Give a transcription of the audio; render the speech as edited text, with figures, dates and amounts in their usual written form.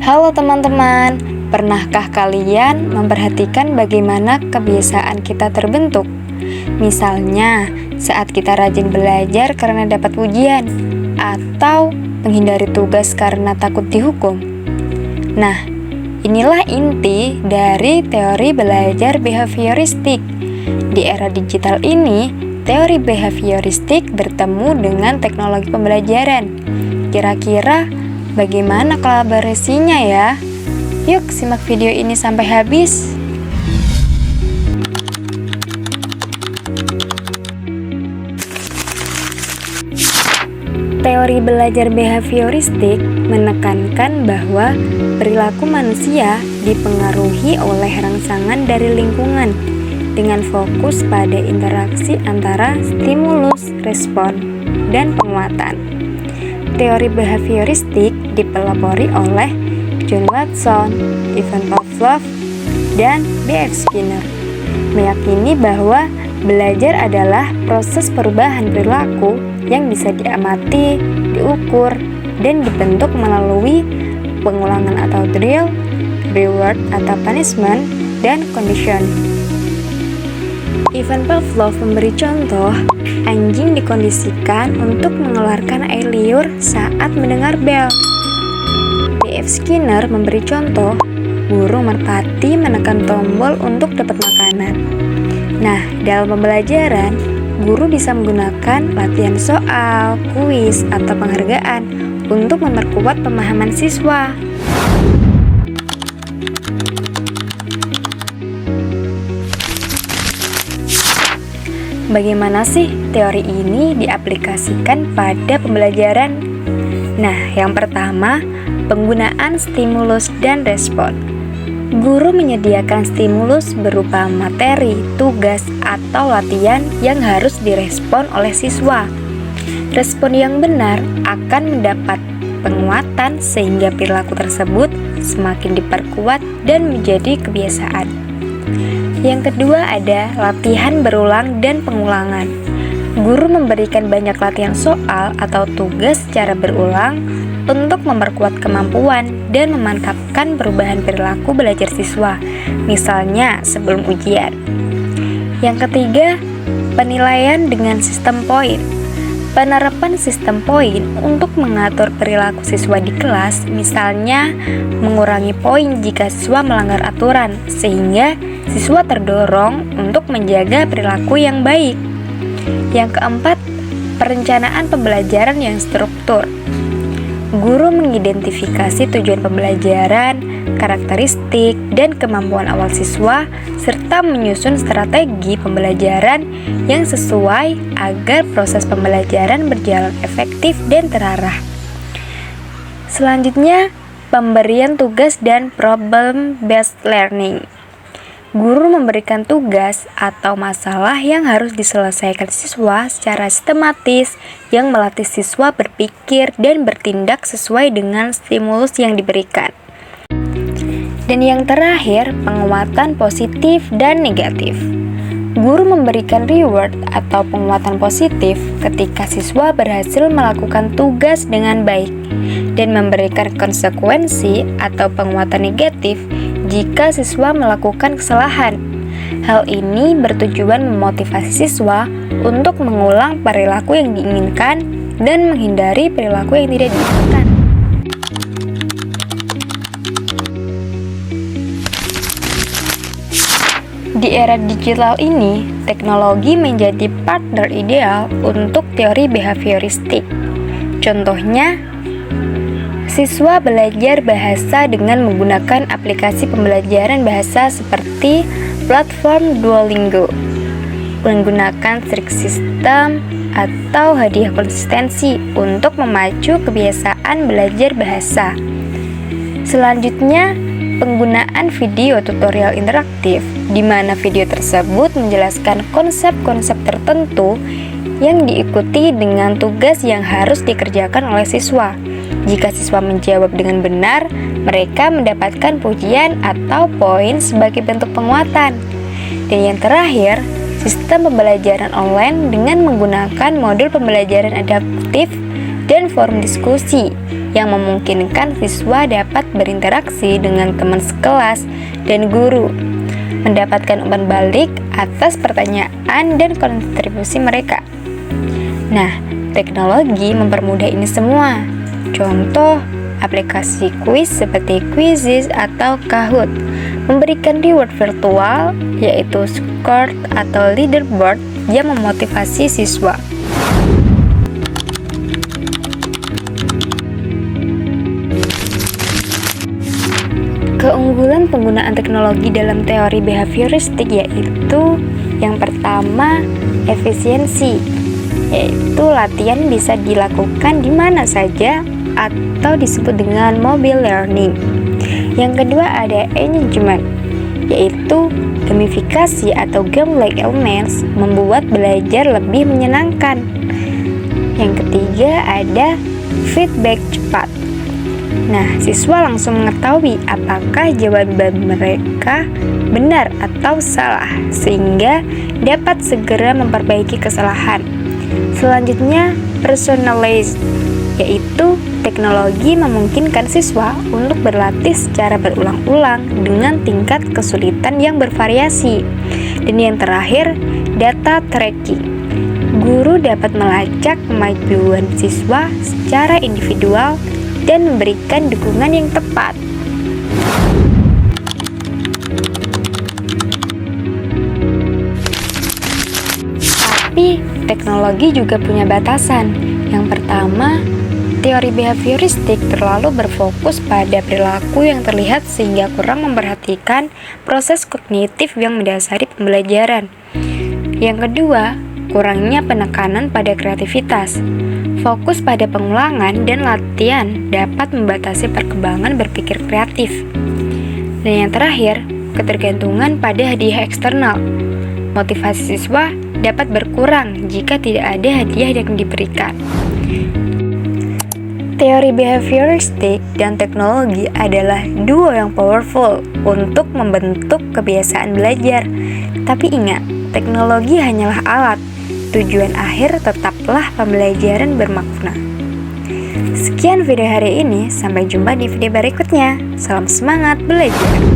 Halo teman-teman, pernahkah kalian memperhatikan bagaimana kebiasaan kita terbentuk? Misalnya, saat kita rajin belajar karena dapat ujian, atau menghindari tugas karena takut dihukum. Nah, inilah inti dari teori belajar behavioristik. Di era digital ini, teori behavioristik bertemu dengan teknologi pembelajaran. Kira-kira bagaimana kolaborasinya ya? Yuk simak video ini sampai habis. Teori belajar behavioristik menekankan bahwa perilaku manusia dipengaruhi oleh rangsangan dari lingkungan dengan fokus pada interaksi antara stimulus, respon, dan penguatan. Teori behavioristik dipelopori oleh John Watson, Ivan Pavlov, dan B.F. Skinner, meyakini bahwa belajar adalah proses perubahan perilaku yang bisa diamati, diukur, dan dibentuk melalui pengulangan atau drill, reward atau punishment, dan conditioning. Ivan Pavlov memberi contoh, anjing dikondisikan untuk mengeluarkan air liur saat mendengar bel. B.F. Skinner memberi contoh, burung merpati menekan tombol untuk dapat makanan. Nah, dalam pembelajaran, guru bisa menggunakan latihan soal, kuis, atau penghargaan untuk memperkuat pemahaman siswa. Bagaimana sih teori ini diaplikasikan pada pembelajaran? Nah, yang pertama, penggunaan stimulus dan respon. Guru menyediakan stimulus berupa materi, tugas, atau latihan yang harus direspon oleh siswa. Respon yang benar akan mendapat penguatan sehingga perilaku tersebut semakin diperkuat dan menjadi kebiasaan. Yang kedua ada latihan berulang dan pengulangan. Guru memberikan banyak latihan soal atau tugas secara berulang untuk memperkuat kemampuan dan memantapkan perubahan perilaku belajar siswa, misalnya sebelum ujian. Yang ketiga, penilaian dengan sistem poin. Penerapan sistem poin untuk mengatur perilaku siswa di kelas, misalnya mengurangi poin jika siswa melanggar aturan, sehingga siswa terdorong untuk menjaga perilaku yang baik. Yang keempat, perencanaan pembelajaran yang struktur. Guru mengidentifikasi tujuan pembelajaran, karakteristik, dan kemampuan awal siswa, serta menyusun strategi pembelajaran yang sesuai agar proses pembelajaran berjalan efektif dan terarah. Selanjutnya, pemberian tugas dan problem-based learning. Guru memberikan tugas atau masalah yang harus diselesaikan siswa secara sistematis yang melatih siswa berpikir dan bertindak sesuai dengan stimulus yang diberikan. Dan yang terakhir, penguatan positif dan negatif. Guru memberikan reward atau penguatan positif ketika siswa berhasil melakukan tugas dengan baik dan memberikan konsekuensi atau penguatan negatif jika siswa melakukan kesalahan. Hal ini bertujuan memotivasi siswa untuk mengulang perilaku yang diinginkan dan menghindari perilaku yang tidak diinginkan. Di era digital ini, teknologi menjadi partner ideal untuk teori behavioristik. Contohnya, siswa belajar bahasa dengan menggunakan aplikasi pembelajaran bahasa seperti platform Duolingo, menggunakan trik sistem atau hadiah konsistensi untuk memacu kebiasaan belajar bahasa. Selanjutnya, penggunaan video tutorial interaktif, di mana video tersebut menjelaskan konsep-konsep tertentu yang diikuti dengan tugas yang harus dikerjakan oleh siswa. Jika siswa menjawab dengan benar, mereka mendapatkan pujian atau poin sebagai bentuk penguatan. Dan yang terakhir, sistem pembelajaran online dengan menggunakan modul pembelajaran adaptif dan forum diskusi yang memungkinkan siswa dapat berinteraksi dengan teman sekelas dan guru, mendapatkan umpan balik atas pertanyaan dan kontribusi mereka. Nah, teknologi mempermudah ini semua. Contoh, aplikasi kuis seperti Quizizz atau Kahoot memberikan reward virtual, yaitu score atau leaderboard yang memotivasi siswa. Keunggulan penggunaan teknologi dalam teori behavioristik yaitu yang pertama, efisiensi, yaitu latihan bisa dilakukan di mana saja atau disebut dengan mobile learning. Yang kedua ada engagement, yaitu gamifikasi atau game-like elements membuat belajar lebih menyenangkan. Yang ketiga ada feedback cepat. Nah, siswa langsung mengetahui apakah jawaban mereka benar atau salah, sehingga dapat segera memperbaiki kesalahan. Selanjutnya, personalized, yaitu teknologi memungkinkan siswa untuk berlatih secara berulang-ulang dengan tingkat kesulitan yang bervariasi. Dan yang terakhir, data tracking. Guru dapat melacak kemajuan siswa secara individual dan memberikan dukungan yang tepat. Tapi, teknologi juga punya batasan. Yang pertama, teori behavioristik terlalu berfokus pada perilaku yang terlihat sehingga kurang memperhatikan proses kognitif yang mendasari pembelajaran. Yang kedua, kurangnya penekanan pada kreativitas. Fokus pada pengulangan dan latihan dapat membatasi perkembangan berpikir kreatif. Dan yang terakhir, ketergantungan pada hadiah eksternal. Motivasi siswa dapat berkurang jika tidak ada hadiah yang diberikan. Teori behavioristik dan teknologi adalah duo yang powerful untuk membentuk kebiasaan belajar. Tapi ingat, teknologi hanyalah alat. Tujuan akhir tetaplah pembelajaran bermakna. Sekian video hari ini, sampai jumpa di video berikutnya. Salam semangat belajar.